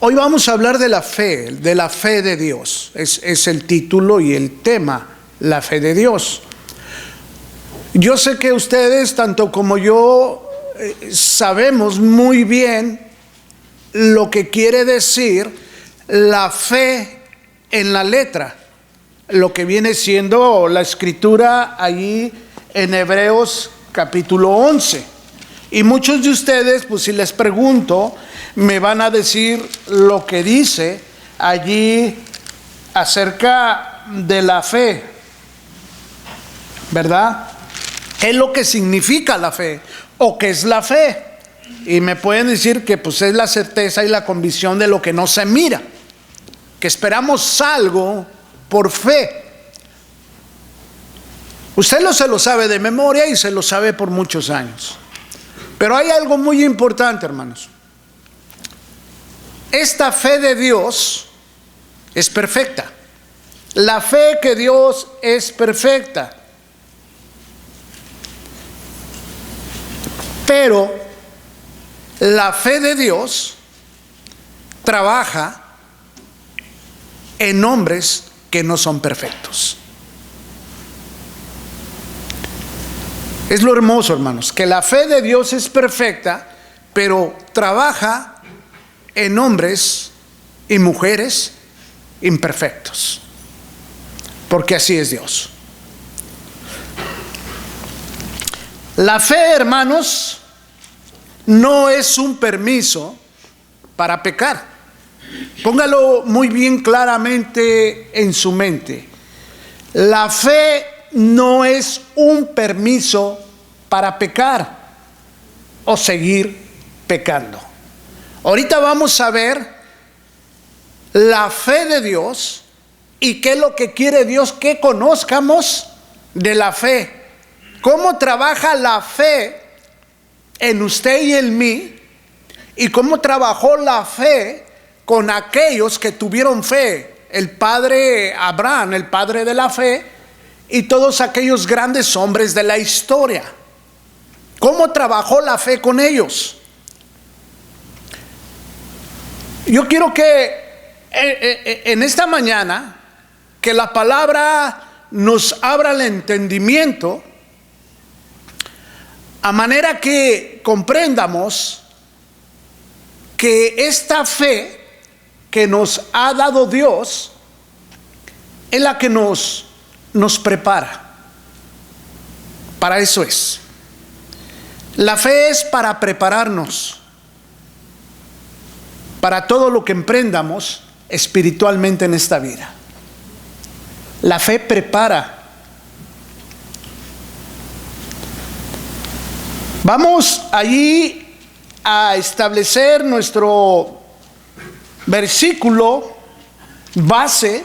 Hoy vamos a hablar de la fe de Dios. Es el título y el tema, la fe de Dios. Yo sé que ustedes, tanto como yo, sabemos muy bien lo que quiere decir la fe en la letra, lo que viene siendo la escritura allí en Hebreos capítulo 11. Y muchos de ustedes, pues si les pregunto, me van a decir lo que dice allí acerca de la fe, ¿verdad? ¿Qué es lo que significa la fe? ¿O qué es la fe? Y me pueden decir que pues es la certeza y la convicción de lo que no se mira, que esperamos algo por fe. Usted se lo sabe de memoria y se lo sabe por muchos años. Pero hay algo muy importante, hermanos. Esta fe de Dios es perfecta. La fe que Dios es perfecta. Pero la fe de Dios trabaja en hombres que no son perfectos. Es lo hermoso, hermanos, que la fe de Dios es perfecta, pero trabaja en hombres y mujeres imperfectos, porque así es Dios. La fe, hermanos, no es un permiso para pecar. Póngalo muy bien claramente en su mente. La fe no es un permiso para pecar o seguir pecando. Ahorita vamos a ver la fe de Dios y qué es lo que quiere Dios que conozcamos de la fe. Cómo trabaja la fe en usted y en mí, y cómo trabajó la fe con aquellos que tuvieron fe. El padre Abraham, el padre de la fe, y todos aquellos grandes hombres de la historia. ¿Cómo trabajó la fe con ellos? Yo quiero que en esta mañana, que la palabra nos abra el entendimiento, a manera que comprendamos que esta fe que nos ha dado Dios es la que nos prepara. Para eso es. La fe es para prepararnos para todo lo que emprendamos espiritualmente en esta vida. La fe prepara. Vamos allí a establecer nuestro versículo base,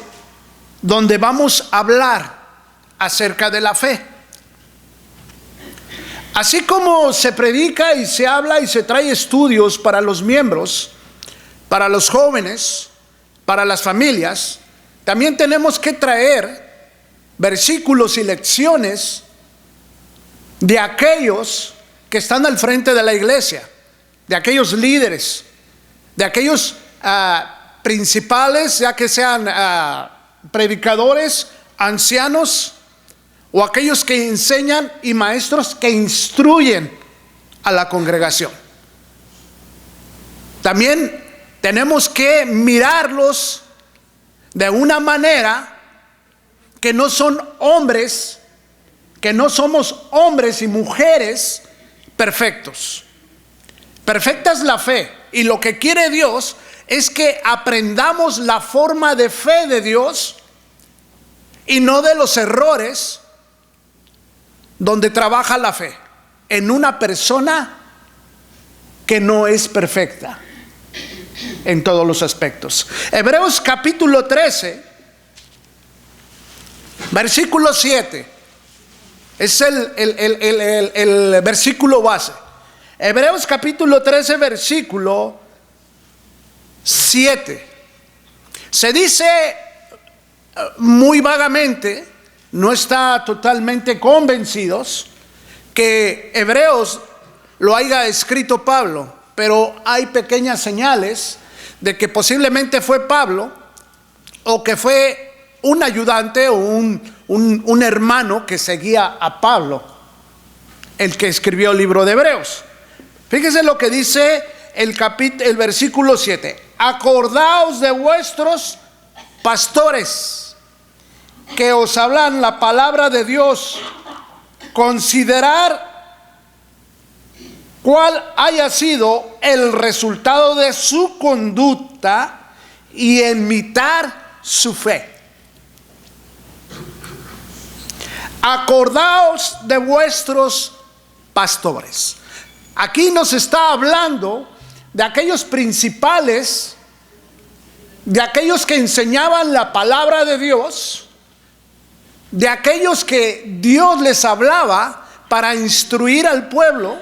donde vamos a hablar acerca de la fe. Así como se predica y se habla y se trae estudios para los miembros, para los jóvenes, para las familias, también tenemos que traer versículos y lecciones de aquellos que están al frente de la iglesia, de aquellos líderes, de aquellos principales, ya que sean predicadores, ancianos, o aquellos que enseñan y maestros que instruyen a la congregación. También tenemos que mirarlos de una manera que no son hombres, que no somos hombres y mujeres perfectos. Perfecta es la fe, y lo que quiere Dios es que aprendamos la forma de fe de Dios y no de los errores donde trabaja la fe en una persona que no es perfecta en todos los aspectos. Hebreos capítulo 13, versículo 7 es el versículo base. Hebreos capítulo 13, versículo 7. Se dice muy vagamente, no está totalmente convencidos, que Hebreos lo haya escrito Pablo, pero hay pequeñas señales de que posiblemente fue Pablo, o que fue un ayudante o un hermano que seguía a Pablo, el que escribió el libro de Hebreos. Fíjese lo que dice el versículo 7. Acordaos de vuestros pastores que os hablan la palabra de Dios. Considerar cuál haya sido el resultado de su conducta y imitar su fe. Acordaos de vuestros pastores. Aquí nos está hablando de aquellos principales, de aquellos que enseñaban la palabra de Dios, de aquellos que Dios les hablaba para instruir al pueblo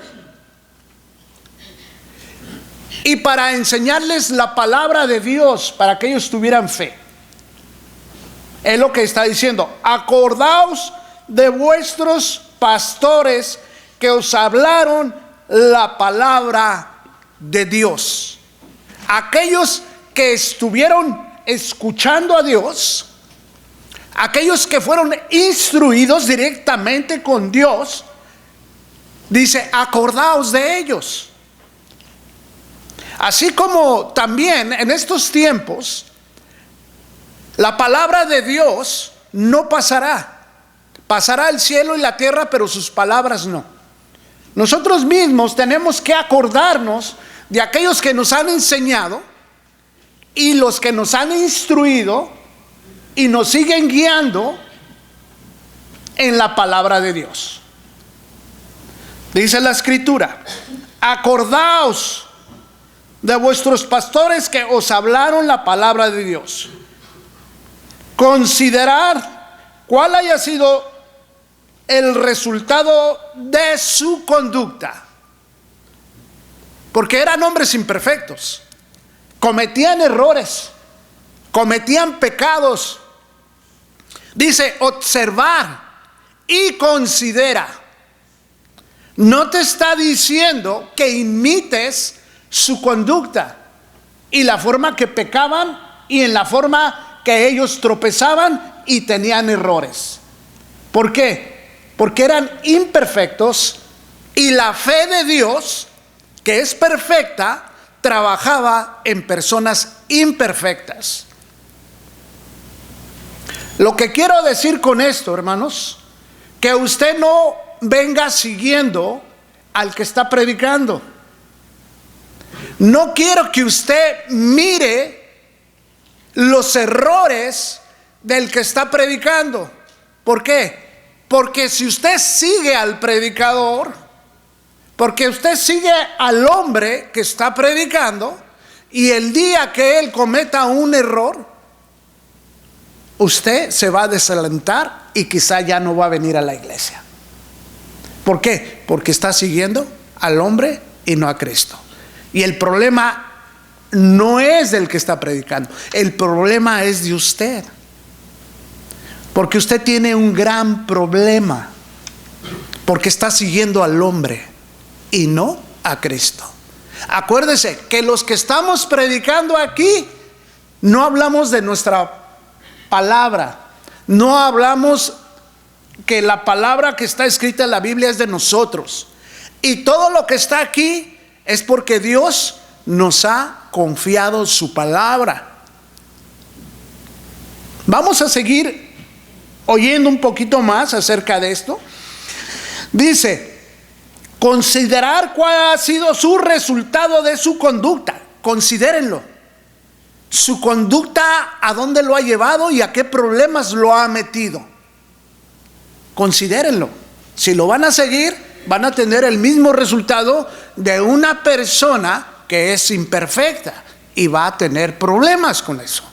y para enseñarles la palabra de Dios, para que ellos tuvieran fe. Es lo que está diciendo. Acordaos de vuestros pastores que os hablaron la palabra de Dios. Aquellos que estuvieron escuchando a Dios, aquellos que fueron instruidos directamente con Dios, dice, acordaos de ellos. Así como también en estos tiempos, la palabra de Dios no pasará. Pasará el cielo y la tierra, pero sus palabras no. Nosotros mismos tenemos que acordarnos de aquellos que nos han enseñado y los que nos han instruido y nos siguen guiando en la palabra de Dios. Dice la Escritura: acordaos de vuestros pastores que os hablaron la palabra de Dios. Considerar cuál haya sido el resultado de su conducta, porque eran hombres imperfectos, cometían errores, cometían pecados. Dice, observar y considera. No te está diciendo que imites su conducta y la forma que pecaban y en la forma que ellos tropezaban y tenían errores. ¿Por qué? Porque eran imperfectos y la fe de Dios, que es perfecta, trabajaba en personas imperfectas. Lo que quiero decir con esto, hermanos, que usted no venga siguiendo al que está predicando. No quiero que usted mire los errores del que está predicando. ¿Por qué? Porque si usted sigue al predicador, porque usted sigue al hombre que está predicando, y el día que él cometa un error, usted se va a desalentar y quizá ya no va a venir a la iglesia. ¿Por qué? Porque está siguiendo al hombre y no a Cristo. Y el problema no es del que está predicando, el problema es de usted. Porque usted tiene un gran problema, porque está siguiendo al hombre y no a Cristo. Acuérdese que los que estamos predicando aquí no hablamos de nuestra palabra, no hablamos que la palabra que está escrita en la Biblia es de nosotros, y todo lo que está aquí es porque Dios nos ha confiado su palabra. Vamos a seguir oyendo un poquito más acerca de esto. Dice, considerar cuál ha sido su resultado de su conducta. Considérenlo. Su conducta, ¿a dónde lo ha llevado y a qué problemas lo ha metido? Considérenlo. Si lo van a seguir, van a tener el mismo resultado de una persona que es imperfecta y va a tener problemas con eso.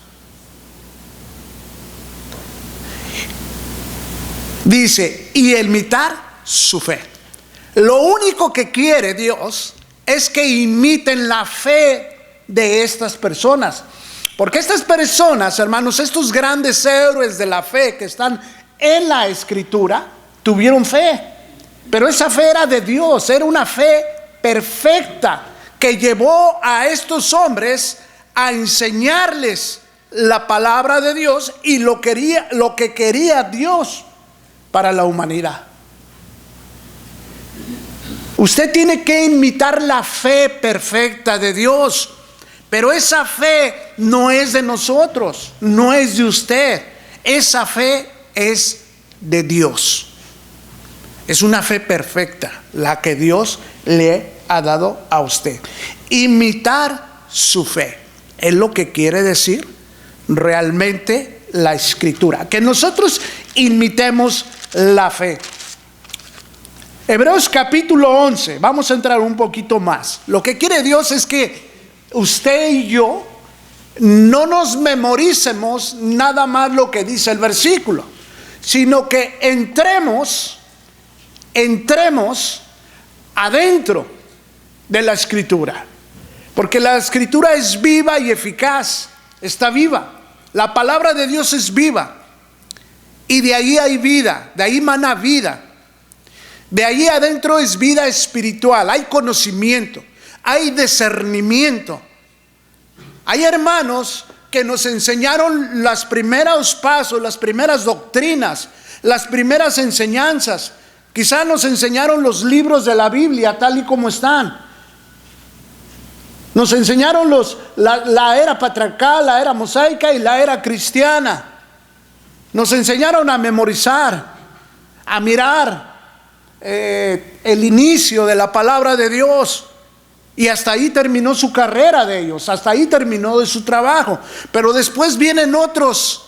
Dice, y imitar su fe. Lo único que quiere Dios es que imiten la fe de estas personas. Porque estas personas, hermanos, estos grandes héroes de la fe que están en la Escritura, tuvieron fe. Pero esa fe era de Dios, era una fe perfecta que llevó a estos hombres a enseñarles la palabra de Dios y lo que quería Dios para la humanidad. Usted tiene que imitar la fe perfecta de Dios, pero esa fe no es de nosotros, no es de usted. Esa fe es de Dios. Es una fe perfecta, la que Dios le ha dado a usted. Imitar su fe es lo que quiere decir realmente la Escritura, que nosotros imitemos la fe. Hebreos capítulo 11, vamos a entrar un poquito más. Lo que quiere Dios es que usted y yo no nos memoricemos nada más lo que dice el versículo, sino que entremos adentro de la Escritura, porque la Escritura es viva y eficaz, está viva. La palabra de Dios es viva y de ahí hay vida, de ahí mana vida. De ahí adentro es vida espiritual, hay conocimiento, hay discernimiento. Hay hermanos que nos enseñaron los primeros pasos, las primeras doctrinas, las primeras enseñanzas. Quizá nos enseñaron los libros de la Biblia tal y como están. Nos enseñaron la era patriarcal, la era mosaica y la era cristiana. Nos enseñaron a memorizar, a mirar el inicio de la palabra de Dios, y hasta ahí terminó su carrera de ellos, hasta ahí terminó de su trabajo. Pero después vienen otros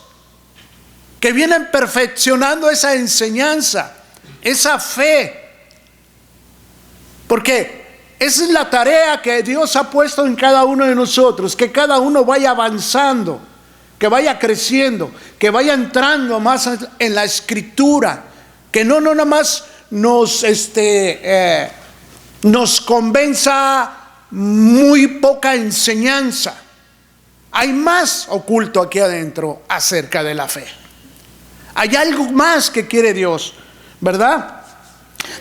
que vienen perfeccionando esa enseñanza, esa fe, porque esa es la tarea que Dios ha puesto en cada uno de nosotros, que cada uno vaya avanzando, que vaya creciendo, que vaya entrando más en la Escritura, que no nada más nos convenza muy poca enseñanza. Hay más oculto aquí adentro acerca de la fe. Hay algo más que quiere Dios, ¿verdad?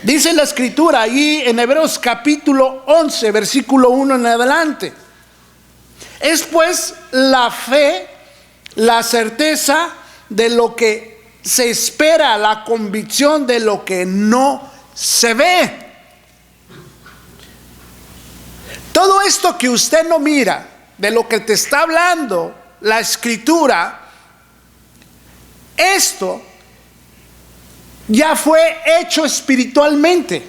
Dice la Escritura ahí en Hebreos capítulo 11, versículo 1 en adelante. Es pues la fe, la certeza de lo que se espera, la convicción de lo que no se ve. Todo esto que usted no mira, de lo que te está hablando la Escritura, esto ya fue hecho espiritualmente.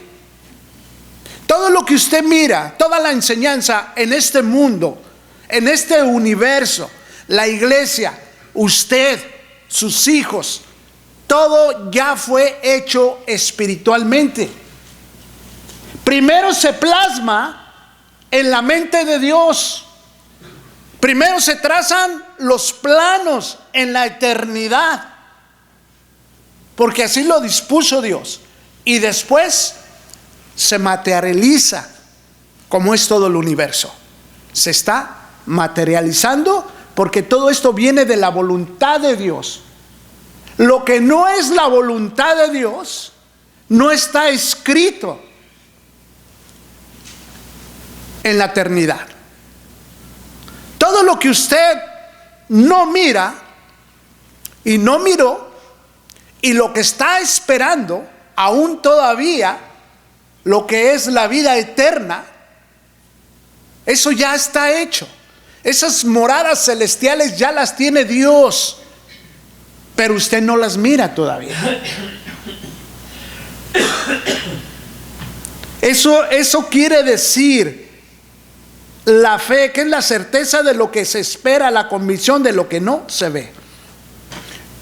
Todo lo que usted mira, toda la enseñanza en este mundo, en este universo, la iglesia, usted, sus hijos, todo ya fue hecho espiritualmente. Primero se plasma en la mente de Dios. Primero se trazan los planos en la eternidad, porque así lo dispuso Dios. Y después se materializa, como es todo el universo. Se está materializando porque todo esto viene de la voluntad de Dios. Lo que no es la voluntad de Dios no está escrito en la eternidad. Todo lo que usted no mira y no miró, y lo que está esperando aún todavía, lo que es la vida eterna, eso ya está hecho. Esas moradas celestiales ya las tiene Dios, pero usted no las mira todavía. Eso quiere decir la fe, que es la certeza de lo que se espera, la convicción de lo que no se ve.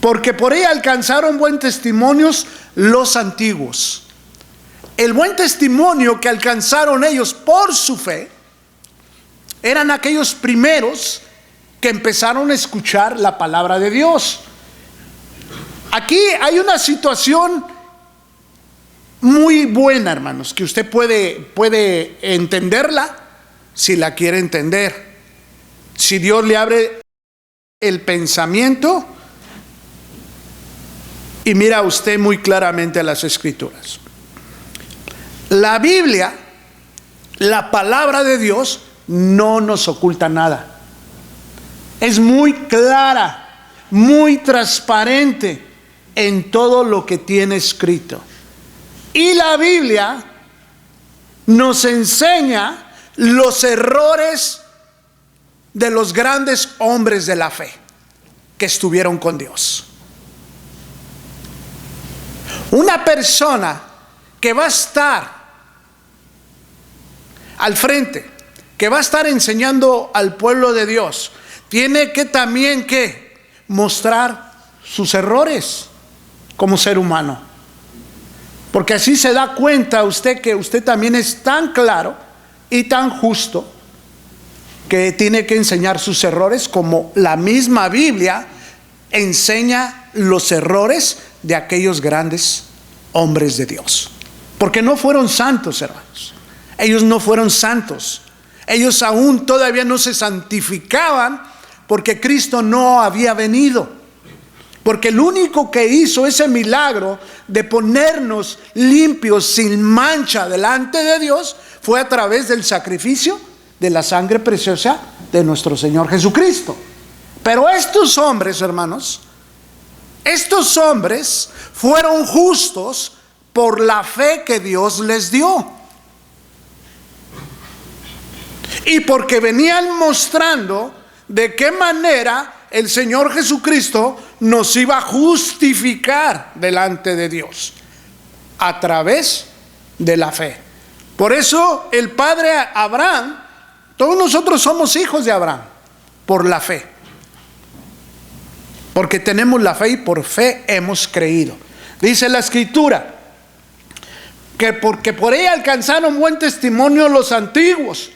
Porque por ella alcanzaron buen testimonios los antiguos. El buen testimonio que alcanzaron ellos por su fe eran aquellos primeros que empezaron a escuchar la palabra de Dios. Aquí hay una situación muy buena, hermanos, que usted puede entenderla si la quiere entender. Si Dios le abre el pensamiento y mira usted muy claramente las Escrituras. La Biblia, la palabra de Dios, no nos oculta nada. Es muy clara, muy transparente en todo lo que tiene escrito. Y la Biblia nos enseña los errores de los grandes hombres de la fe que estuvieron con Dios. Una persona que va a estar al frente, que va a estar enseñando al pueblo de Dios, tiene que también que mostrar sus errores como ser humano, porque así se da cuenta usted que usted también es tan claro y tan justo que tiene que enseñar sus errores, como la misma Biblia enseña los errores de aquellos grandes hombres de Dios, porque no fueron santos, hermanos. Ellos no fueron santos. Ellos aún todavía no se santificaban, porque Cristo no había venido. Porque el único que hizo ese milagro de ponernos limpios, sin mancha delante de Dios, fue a través del sacrificio de la sangre preciosa de nuestro Señor Jesucristo. Pero estos hombres, hermanos, estos hombres fueron justos por la fe que Dios les dio. Y porque venían mostrando de qué manera el Señor Jesucristo nos iba a justificar delante de Dios a través de la fe. Por eso el padre Abraham, todos nosotros somos hijos de Abraham por la fe, porque tenemos la fe y por fe hemos creído. Dice la Escritura que porque por ella alcanzaron buen testimonio los antiguos.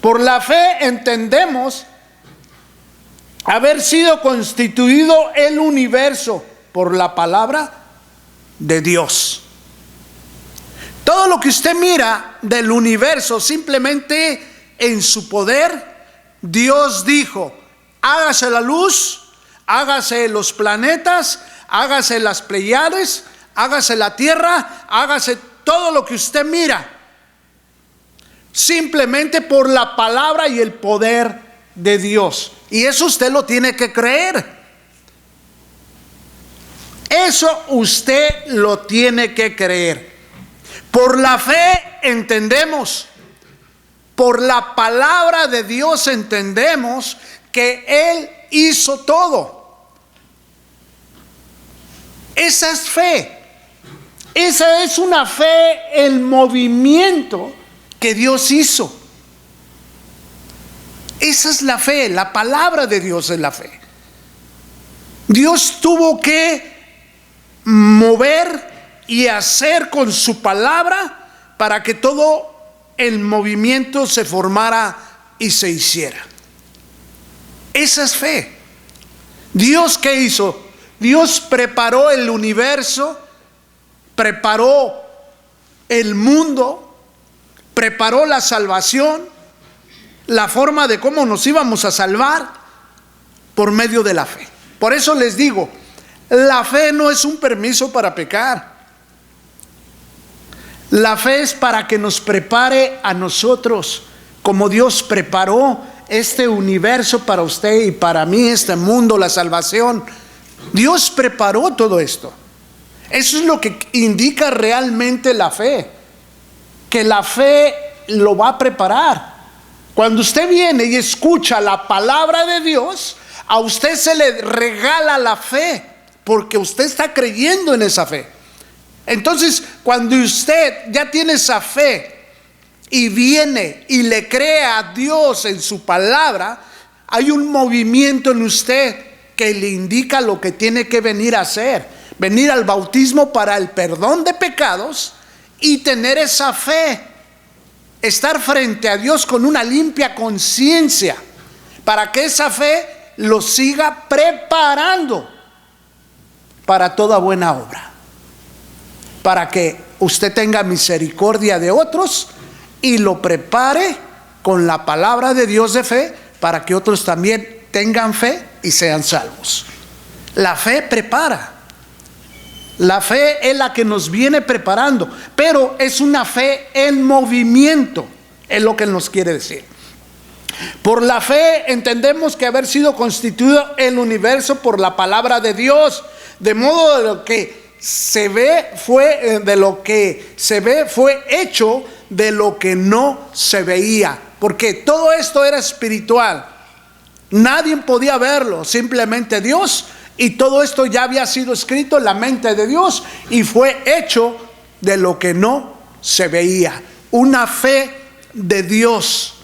Por la fe entendemos haber sido constituido el universo por la palabra de Dios. Todo lo que usted mira del universo, simplemente en su poder, Dios dijo: hágase la luz, hágase los planetas, hágase las Pleiades, hágase la tierra, hágase todo lo que usted mira, simplemente por la palabra y el poder de Dios. Y eso usted lo tiene que creer. Eso usted lo tiene que creer. Por la fe entendemos, por la palabra de Dios entendemos que Él hizo todo. Esa es fe. Esa es una fe en movimiento que Dios hizo. Esa es la fe, la palabra de Dios es la fe. Dios tuvo que mover y hacer con su palabra para que todo el movimiento se formara y se hiciera. Esa es fe. ¿Dios qué hizo? Dios preparó el universo, preparó el mundo, preparó la salvación, la forma de cómo nos íbamos a salvar por medio de la fe. Por eso les digo, la fe no es un permiso para pecar. La fe es para que nos prepare a nosotros, como Dios preparó este universo para usted y para mí, este mundo, la salvación. Dios preparó todo esto. Eso es lo que indica realmente la fe, que la fe lo va a preparar. Cuando usted viene y escucha la palabra de Dios, a usted se le regala la fe, porque usted está creyendo en esa fe. Entonces, cuando usted ya tiene esa fe y viene y le cree a Dios en su palabra, hay un movimiento en usted que le indica lo que tiene que venir a hacer: venir al bautismo para el perdón de pecados y tener esa fe, estar frente a Dios con una limpia conciencia, para que esa fe lo siga preparando para toda buena obra, para que usted tenga misericordia de otros y lo prepare con la palabra de Dios de fe, para que otros también tengan fe y sean salvos. La fe prepara. La fe es la que nos viene preparando, pero es una fe en movimiento, es lo que nos quiere decir. Por la fe entendemos que haber sido constituido el universo por la palabra de Dios, de modo de lo que se ve fue hecho de lo que no se veía, porque todo esto era espiritual. Nadie podía verlo, simplemente Dios, y todo esto ya había sido escrito en la mente de Dios y fue hecho de lo que no se veía. Una fe de Dios,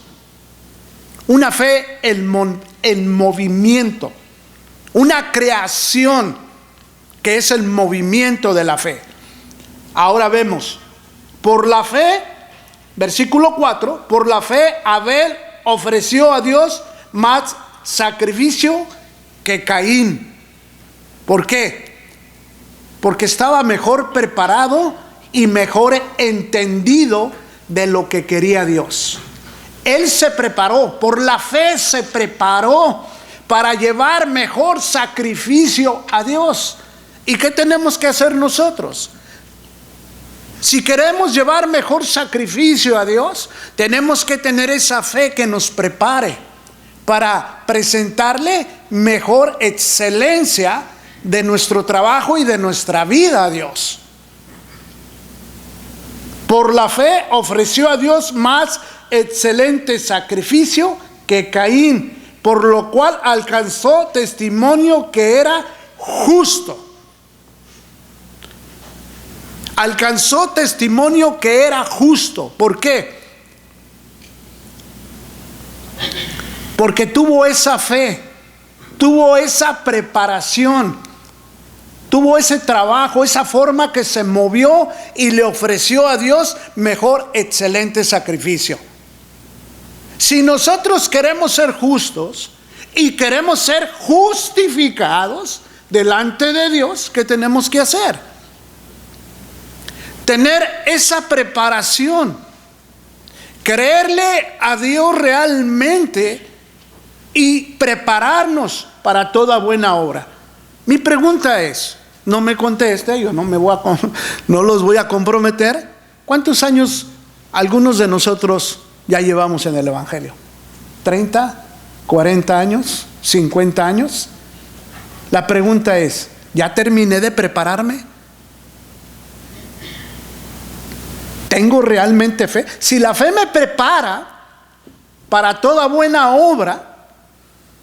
una fe en movimiento, una creación que es el movimiento de la fe. Ahora vemos, por la fe, versículo 4, por la fe Abel ofreció a Dios más sacrificio que Caín. ¿Por qué? Porque estaba mejor preparado y mejor entendido de lo que quería Dios. Él se preparó, por la fe se preparó para llevar mejor sacrificio a Dios. ¿Y qué tenemos que hacer nosotros? Si queremos llevar mejor sacrificio a Dios, tenemos que tener esa fe que nos prepare para presentarle mejor excelencia de nuestro trabajo y de nuestra vida a Dios. Por la fe ofreció a Dios más excelente sacrificio que Caín, por lo cual alcanzó testimonio que era justo. Alcanzó testimonio que era justo. ¿Por qué? Porque tuvo esa fe, tuvo esa preparación, tuvo ese trabajo, esa forma que se movió y le ofreció a Dios mejor excelente sacrificio. Si nosotros queremos ser justos y queremos ser justificados delante de Dios, ¿qué tenemos que hacer? Tener esa preparación, creerle a Dios realmente y prepararnos para toda buena obra. Mi pregunta es, no me conteste, yo no los voy a comprometer. ¿Cuántos años algunos de nosotros ya llevamos en el Evangelio? ¿30, 40 años, 50 años? La pregunta es, ¿ya terminé de prepararme? ¿Tengo realmente fe? Si la fe me prepara para toda buena obra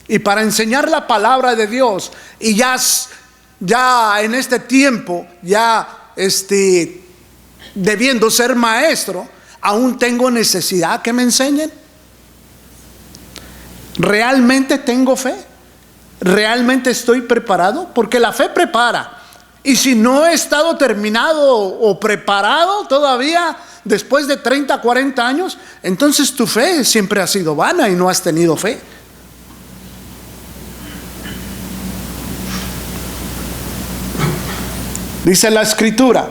y para enseñar la palabra de Dios, y ya en este tiempo, debiendo ser maestro, aún tengo necesidad que me enseñen. ¿Realmente tengo fe? ¿Realmente estoy preparado? Porque la fe prepara. Y si no he estado terminado o preparado todavía después de 30, 40 años, entonces tu fe siempre ha sido vana y no has tenido fe. Dice la Escritura,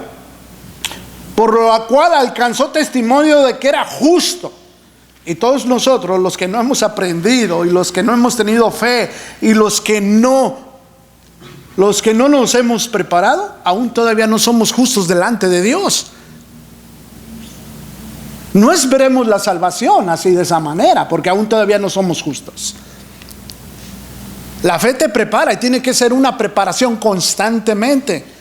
por la cual alcanzó testimonio de que era justo. Y todos nosotros, los que no hemos aprendido y los que no hemos tenido fe y los que no nos hemos preparado, aún todavía no somos justos delante de Dios. No esperemos la salvación así de esa manera, porque aún todavía no somos justos. La fe te prepara y tiene que ser una preparación constantemente.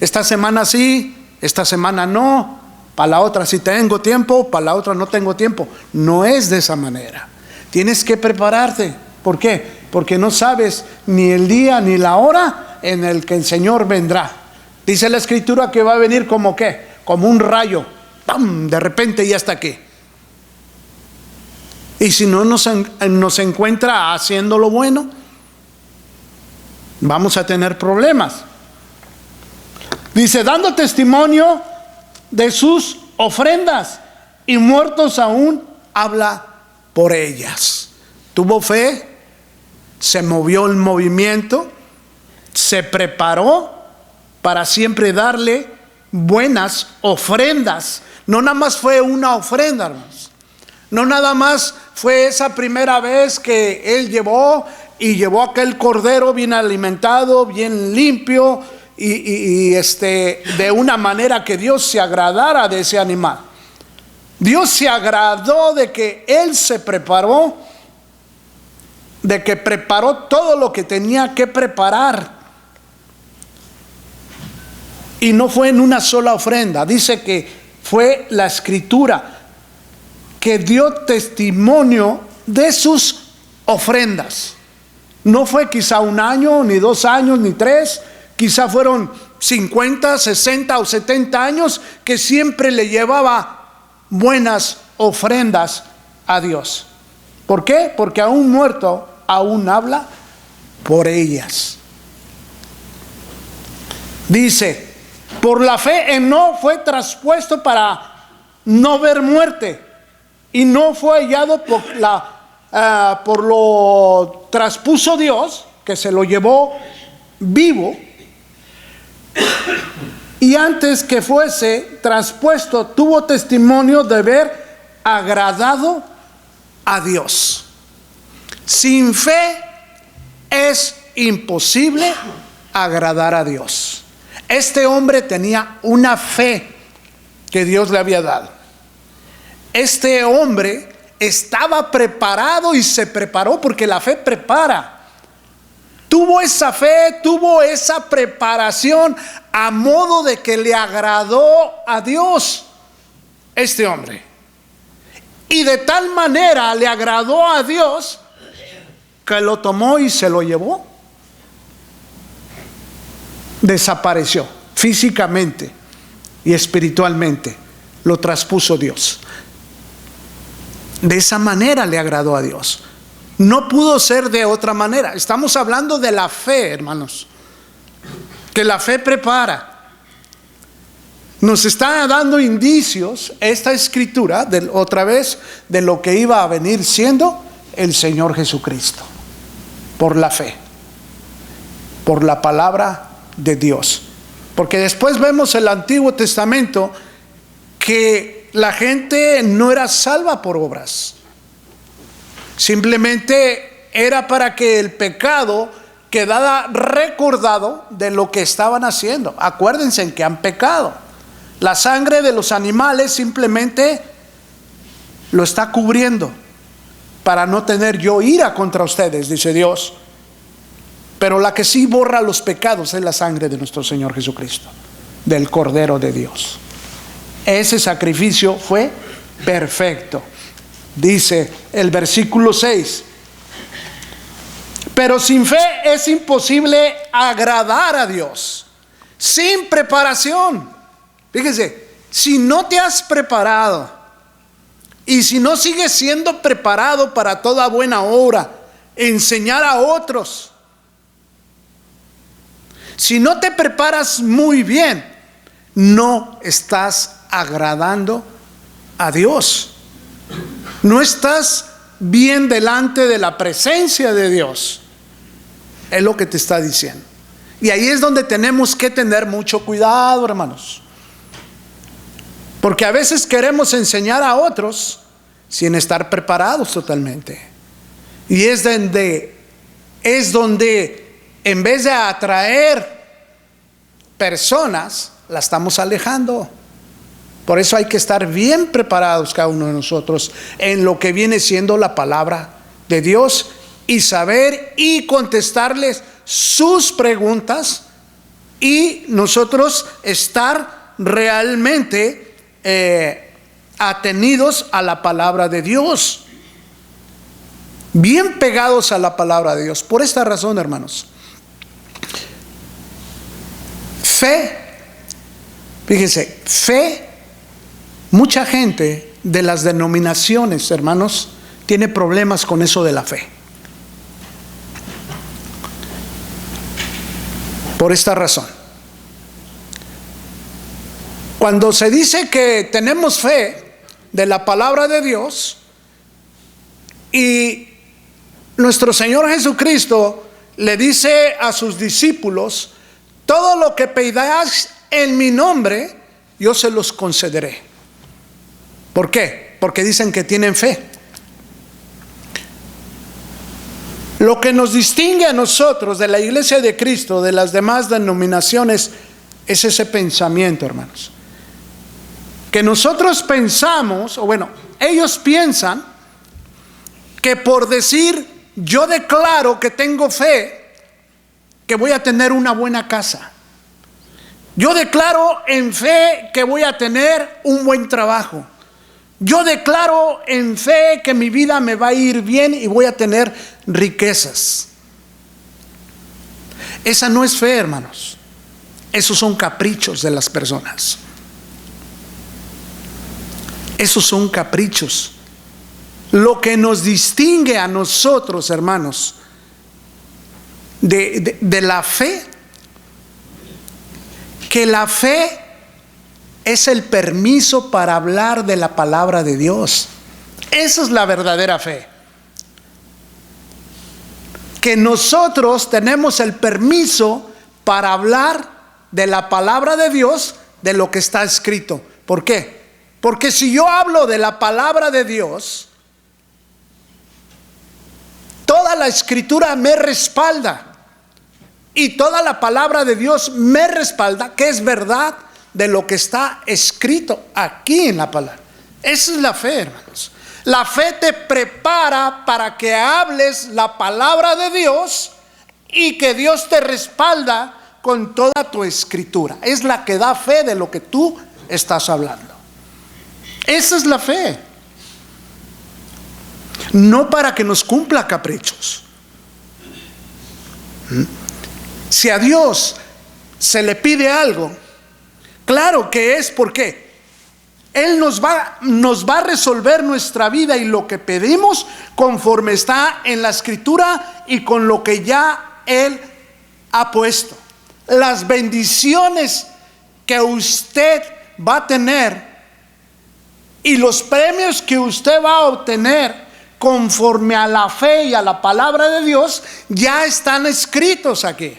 Esta semana sí, esta semana no, para la otra sí tengo tiempo, para la otra no tengo tiempo. No es de esa manera. Tienes que prepararte. ¿Por qué? Porque no sabes ni el día ni la hora en el que el Señor vendrá. Dice la Escritura que va a venir como ¿qué? Como un rayo. ¡Pam! De repente ya está aquí. Y si no nos encuentra haciendo lo bueno, vamos a tener problemas. Dice, dando testimonio de sus ofrendas, y muertos aún habla por ellas. Tuvo fe, se movió el movimiento, se preparó para siempre darle buenas ofrendas. No nada más fue una ofrenda, hermanos. No nada más fue esa primera vez que él llevó aquel cordero bien alimentado, bien limpio, y de una manera que Dios se agradara de ese animal. Dios se agradó de que él se preparó de que preparó todo lo que tenía que preparar. Y no fue en una sola ofrenda. Dice que fue la Escritura que dio testimonio de sus ofrendas. No fue quizá 1 año, ni 2 años, ni 3. Quizá fueron 50, 60 o 70 años que siempre le llevaba buenas ofrendas a Dios. ¿Por qué? Porque aún muerto, aún habla por ellas. Dice, por la fe Enoc fue traspuesto para no ver muerte, y no fue hallado por lo traspuso Dios, que se lo llevó vivo. Y antes que fuese traspuesto, tuvo testimonio de haber agradado a Dios. Sin fe es imposible agradar a Dios. Este hombre tenía una fe que Dios le había dado. Este hombre estaba preparado y se preparó, porque la fe prepara. Tuvo esa fe, tuvo esa preparación a modo de que le agradó a Dios este hombre. Y de tal manera le agradó a Dios que lo tomó y se lo llevó. Desapareció físicamente y espiritualmente. Lo traspuso Dios. De esa manera le agradó a Dios. No pudo ser de otra manera. Estamos hablando de la fe, hermanos. Que la fe prepara. Nos está dando indicios esta escritura, otra vez, de lo que iba a venir siendo el Señor Jesucristo. Por la fe. Por la palabra de Dios. Porque después vemos el Antiguo Testamento que la gente no era salva por obras. Simplemente era para que el pecado quedara recordado de lo que estaban haciendo. Acuérdense en que han pecado. La sangre de los animales simplemente lo está cubriendo para no tener yo ira contra ustedes, dice Dios. Pero la que sí borra los pecados es la sangre de nuestro Señor Jesucristo, del Cordero de Dios. Ese sacrificio fue perfecto. Dice el versículo 6: pero sin fe es imposible agradar a Dios. Sin preparación. Fíjense, si no te has preparado y si no sigues siendo preparado para toda buena obra, enseñar a otros, si no te preparas muy bien, no estás agradando a Dios. No estás bien delante de la presencia de Dios. Es lo que te está diciendo. Y ahí es donde tenemos que tener mucho cuidado, hermanos. Porque a veces queremos enseñar a otros sin estar preparados totalmente. Y es donde en vez de atraer personas, la estamos alejando. Por eso hay que estar bien preparados cada uno de nosotros en lo que viene siendo la palabra de Dios, y saber y contestarles sus preguntas, y nosotros estar realmente atenidos a la palabra de Dios, bien pegados a la palabra de Dios. Por esta razón, hermanos, fe, fíjense, fe, mucha gente de las denominaciones, hermanos, tiene problemas con eso de la fe. Por esta razón, cuando se dice que tenemos fe de la palabra de Dios, y nuestro Señor Jesucristo le dice a sus discípulos: todo lo que pidáis en mi nombre, yo se los concederé. ¿Por qué? Porque dicen que tienen fe. Lo que nos distingue a nosotros de la Iglesia de Cristo de las demás denominaciones es ese pensamiento, hermanos. Que nosotros pensamos, o bueno, ellos piensan que por decir yo declaro que tengo fe que voy a tener una buena casa. Yo declaro en fe que voy a tener un buen trabajo. Yo declaro en fe que mi vida me va a ir bien y voy a tener riquezas. Esa no es fe, hermanos. Esos son caprichos de las personas. Esos son caprichos. Lo que nos distingue a nosotros, hermanos, de la fe, que la fe es el permiso para hablar de la palabra de Dios. Esa es la verdadera fe. Que nosotros tenemos el permiso para hablar de la palabra de Dios, de lo que está escrito. ¿Por qué? Porque si yo hablo de la palabra de Dios, toda la escritura me respalda. Y toda la palabra de Dios me respalda que es verdad de lo que está escrito aquí en la palabra. Esa es la fe, hermanos. La fe te prepara para que hables la palabra de Dios y que Dios te respalda con toda tu escritura. Es la que da fe de lo que tú estás hablando. Esa es la fe. No para que nos cumpla caprichos. Si a Dios se le pide algo, claro que es porque Él nos va a resolver nuestra vida y lo que pedimos conforme está en la escritura y con lo que ya Él ha puesto. Las bendiciones que usted va a tener y los premios que usted va a obtener conforme a la fe y a la palabra de Dios ya están escritos aquí.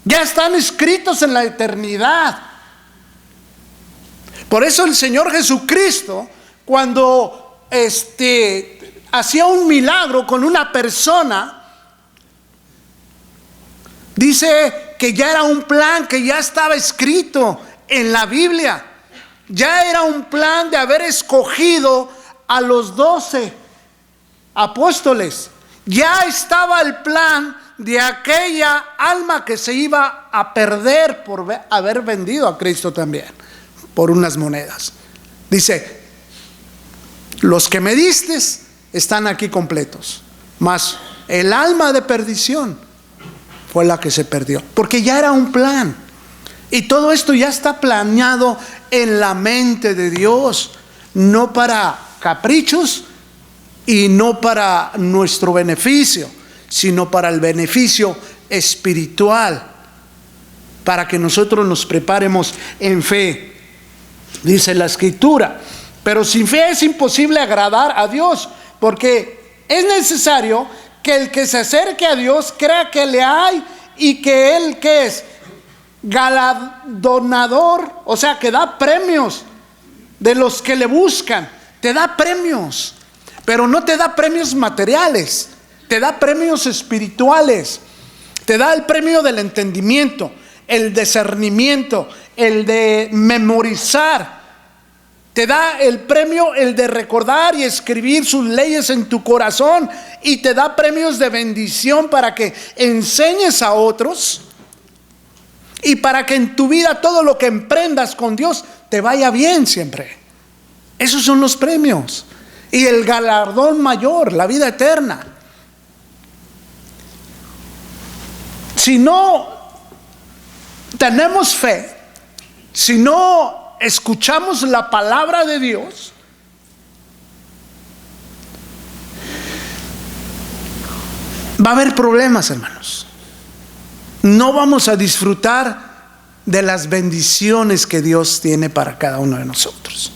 Ya están escritos en la eternidad. Por eso el Señor Jesucristo, cuando hacía un milagro con una persona, dice que ya era un plan que ya estaba escrito en la Biblia. Ya era un plan de haber escogido a los 12 apóstoles. Ya estaba el plan de aquella alma que se iba a perder por haber vendido a Cristo también por unas monedas. Dice: los que me diste están aquí completos, mas el alma de perdición fue la que se perdió, porque ya era un plan. Y todo esto ya está planeado en la mente de Dios, no para caprichos y no para nuestro beneficio, sino para el beneficio espiritual, para que nosotros nos preparemos en fe. Dice la escritura: pero sin fe es imposible agradar a Dios, porque es necesario que el que se acerque a Dios crea que le hay y que Él, ¿qué es? Galardonador, o sea, que da premios de los que le buscan. Te da premios, pero no te da premios materiales, te da premios espirituales. Te da el premio del entendimiento, el discernimiento, el de memorizar. Te da el premio, el de recordar y escribir sus leyes en tu corazón. Y te da premios de bendición para que enseñes a otros. Y para que en tu vida todo lo que emprendas con Dios te vaya bien siempre. Esos son los premios. Y el galardón mayor, la vida eterna. Si no tenemos fe, si no escuchamos la palabra de Dios, va a haber problemas, hermanos. No vamos a disfrutar de las bendiciones que Dios tiene para cada uno de nosotros.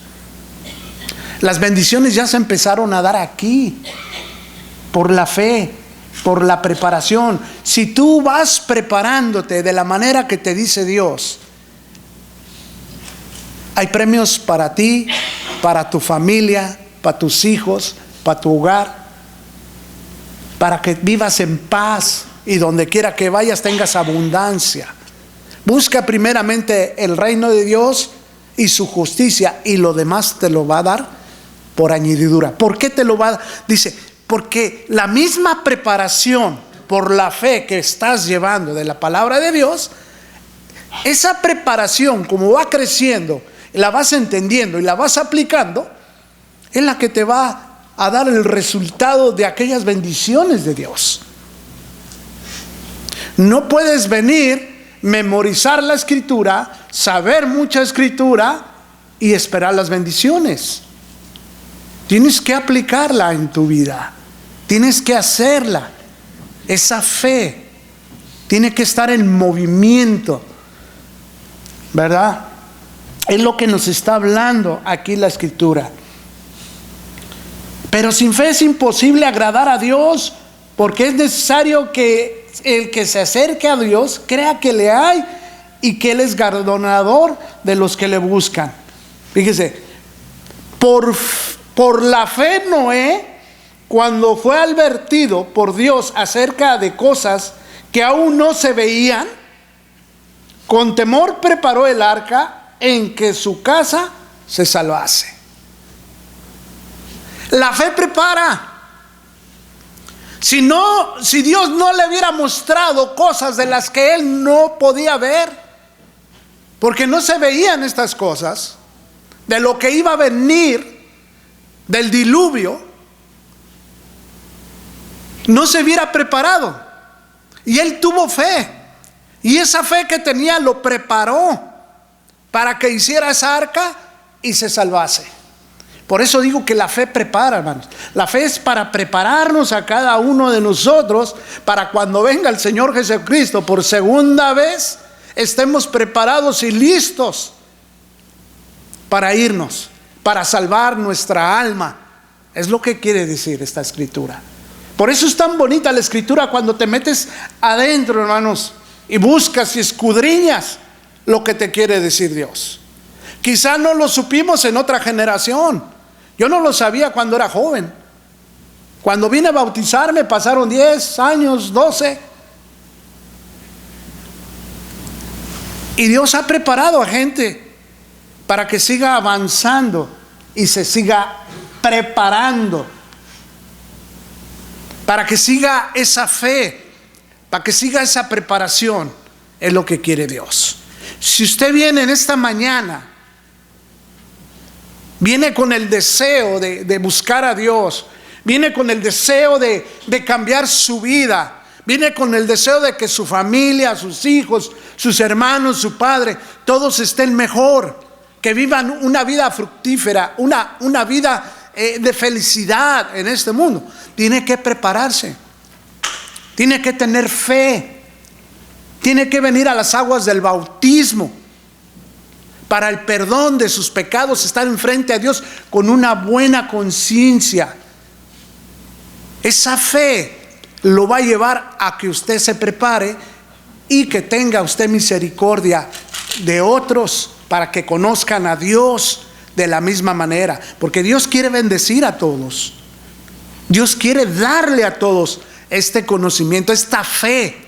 Las bendiciones ya se empezaron a dar aquí, por la fe, por la preparación. Si tú vas preparándote de la manera que te dice Dios, hay premios para ti, para tu familia, para tus hijos, para tu hogar, para que vivas en paz y donde quiera que vayas tengas abundancia. Busca primeramente el reino de Dios y su justicia, y lo demás te lo va a dar por añadidura. ¿Por qué te lo va a dar? Dice, porque la misma preparación por la fe que estás llevando de la palabra de Dios, esa preparación, como va creciendo, la vas entendiendo y la vas aplicando, es la que te va a dar el resultado de aquellas bendiciones de Dios. No puedes venir, memorizar la escritura, saber mucha escritura y esperar las bendiciones. Tienes que aplicarla en tu vida, tienes que hacerla. Esa fe tiene que estar en movimiento, ¿verdad? Es lo que nos está hablando aquí la escritura. Pero sin fe es imposible agradar a Dios, porque es necesario que el que se acerque a Dios crea que le hay y que Él es galardonador de los que le buscan. Fíjese, por la fe Noé, cuando fue advertido por Dios acerca de cosas que aún no se veían, con temor preparó el arca en que su casa se salvase. La fe prepara. Si Dios no le hubiera mostrado cosas de las que él no podía ver, porque no se veían estas cosas, de lo que iba a venir, del diluvio, no se hubiera preparado. Y él tuvo fe, y esa fe que tenía lo preparó para que hiciera esa arca y se salvase. Por eso digo que la fe prepara, hermanos. La fe es para prepararnos a cada uno de nosotros para cuando venga el Señor Jesucristo por segunda vez, estemos preparados y listos para irnos, para salvar nuestra alma. Es lo que quiere decir esta escritura. Por eso es tan bonita la escritura cuando te metes adentro, hermanos, y buscas y escudriñas lo que te quiere decir Dios. Quizá no lo supimos en otra generación. Yo no lo sabía cuando era joven. Cuando vine a bautizarme pasaron 10 años, 12. Y Dios ha preparado a gente para que siga avanzando y se siga preparando. Para que siga esa fe, para que siga esa preparación, es lo que quiere Dios. Si usted viene en esta mañana, viene con el deseo de buscar a Dios, viene con el deseo de cambiar su vida, viene con el deseo de que su familia, sus hijos, sus hermanos, su padre, todos estén mejor, que vivan una vida fructífera, una vida de felicidad en este mundo. Tiene que prepararse, tiene que tener fe, tiene que venir a las aguas del bautismo para el perdón de sus pecados, estar enfrente a Dios con una buena conciencia. Esa fe lo va a llevar a que usted se prepare y que tenga usted misericordia de otros para que conozcan a Dios de la misma manera, porque Dios quiere bendecir a todos. Dios quiere darle a todos este conocimiento, esta fe.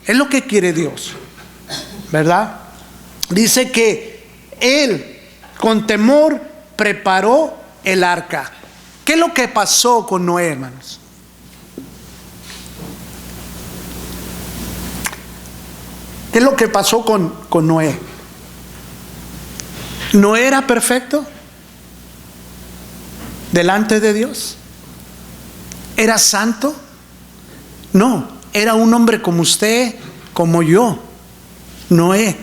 Es lo que quiere Dios, ¿verdad? Dice que Él con temor preparó el arca. ¿Qué es lo que pasó con Noé, hermanos? ¿Qué es lo que pasó con Noé? ¿No era perfecto delante de Dios? ¿Era santo? No, era un hombre como usted, como yo. Noé.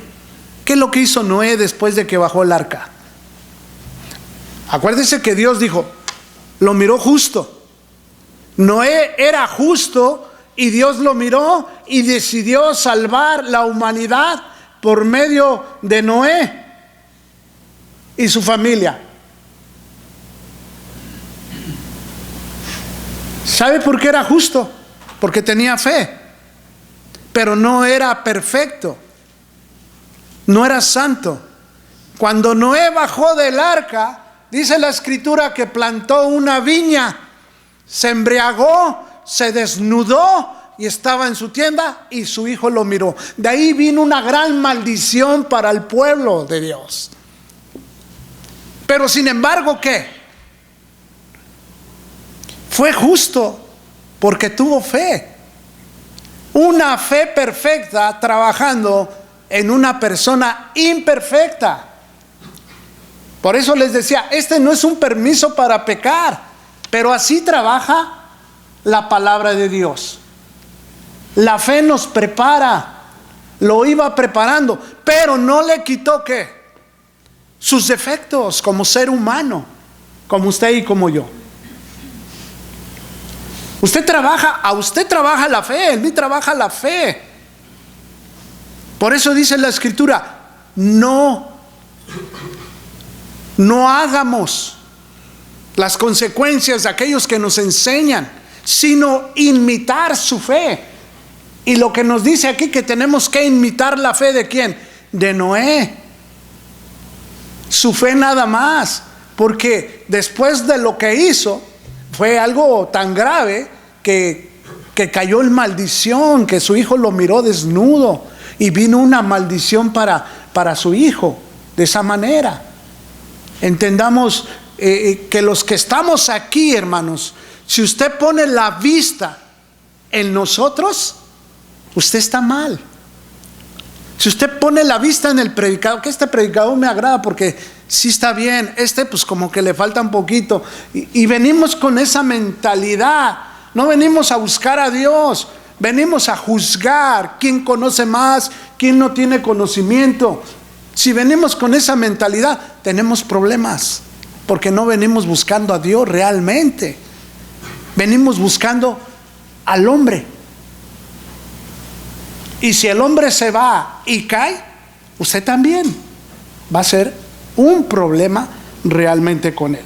¿Qué es lo que hizo Noé después de que bajó el arca? Acuérdese que Dios dijo, lo miró justo. Noé era justo y Dios lo miró y decidió salvar la humanidad por medio de Noé y su familia. ¿Sabe por qué era justo? Porque tenía fe, pero no era perfecto, no era santo. Cuando Noé bajó del arca, dice la escritura que plantó una viña, se embriagó, se desnudó y estaba en su tienda y su hijo lo miró. De ahí vino una gran maldición para el pueblo de Dios. Pero sin embargo, ¿qué? Fue justo porque tuvo fe. Una fe perfecta trabajando en una persona imperfecta. Por eso les decía, este no es un permiso para pecar, pero así trabaja la palabra de Dios. La fe nos prepara, lo iba preparando, pero no le quitó ¿qué? Sus defectos como ser humano, como usted y como yo. A usted trabaja la fe, en mí trabaja la fe. Por eso dice la Escritura, no hagamos las consecuencias de aquellos que nos enseñan, sino imitar su fe. Y lo que nos dice aquí que tenemos que imitar la fe ¿de quién? De Noé. Su fe nada más, porque después de lo que hizo, fue algo tan grave que cayó en maldición, que su hijo lo miró desnudo y vino una maldición para su hijo. De esa manera, entendamos que los que estamos aquí, hermanos, si usted pone la vista en nosotros, usted está mal. Si usted pone la vista en el predicador, que este predicador me agrada porque sí está bien, pues como que le falta un poquito, y venimos con esa mentalidad. No venimos a buscar a Dios, venimos a juzgar quién conoce más, quién no tiene conocimiento. Si venimos con esa mentalidad, tenemos problemas, porque no venimos buscando a Dios realmente. Venimos buscando al hombre. Y si el hombre se va y cae, usted también va a ser un problema realmente con él.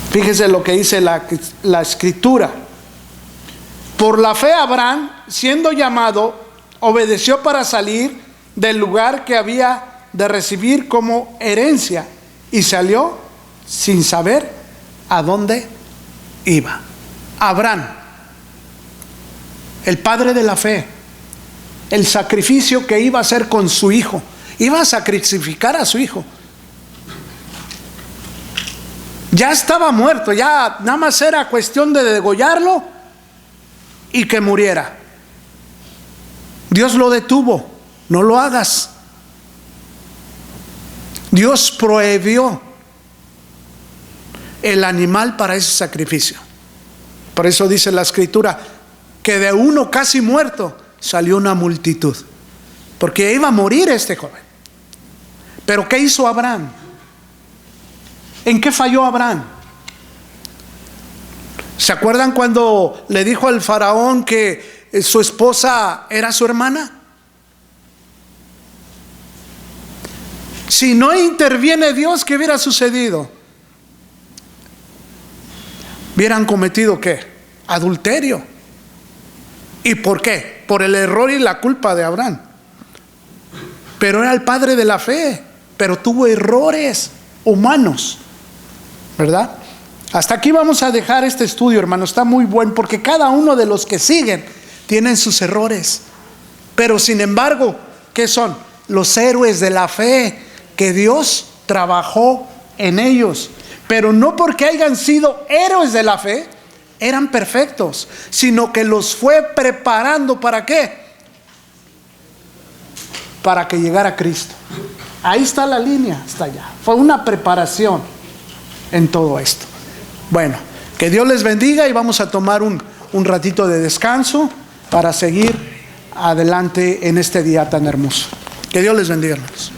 Fíjese lo que dice la Escritura. Por la fe Abraham, siendo llamado, obedeció para salir del lugar que había de recibir como herencia, y salió sin saber a dónde iba. Abraham, el padre de la fe, el sacrificio que iba a hacer con su hijo, iba a sacrificar a su hijo. Ya estaba muerto, ya nada más era cuestión de degollarlo y que muriera. Dios lo detuvo, no lo hagas. Dios prohibió el animal para ese sacrificio. Por eso dice la Escritura que de uno casi muerto salió una multitud, porque iba a morir este joven. Pero ¿qué hizo Abraham? ¿En qué falló Abraham? ¿Se acuerdan cuando le dijo al faraón que su esposa era su hermana? Si no interviene Dios, ¿qué hubiera sucedido? Hubieran cometido ¿qué? Adulterio. ¿Y por qué? Por el error y la culpa de Abraham. Pero era el padre de la fe, pero tuvo errores humanos, ¿verdad? Hasta aquí vamos a dejar este estudio, hermano. Está muy bueno porque cada uno de los que siguen tienen sus errores, pero sin embargo, ¿qué son? Los héroes de la fe que Dios trabajó en ellos. Pero no porque hayan sido héroes de la fe eran perfectos, sino que los fue preparando. ¿Para qué? Para que llegara Cristo. Ahí está la línea, está allá. Fue una preparación en todo esto. Bueno, que Dios les bendiga, y vamos a tomar un ratito de descanso para seguir adelante en este día tan hermoso. Que Dios les bendiga, hermanos.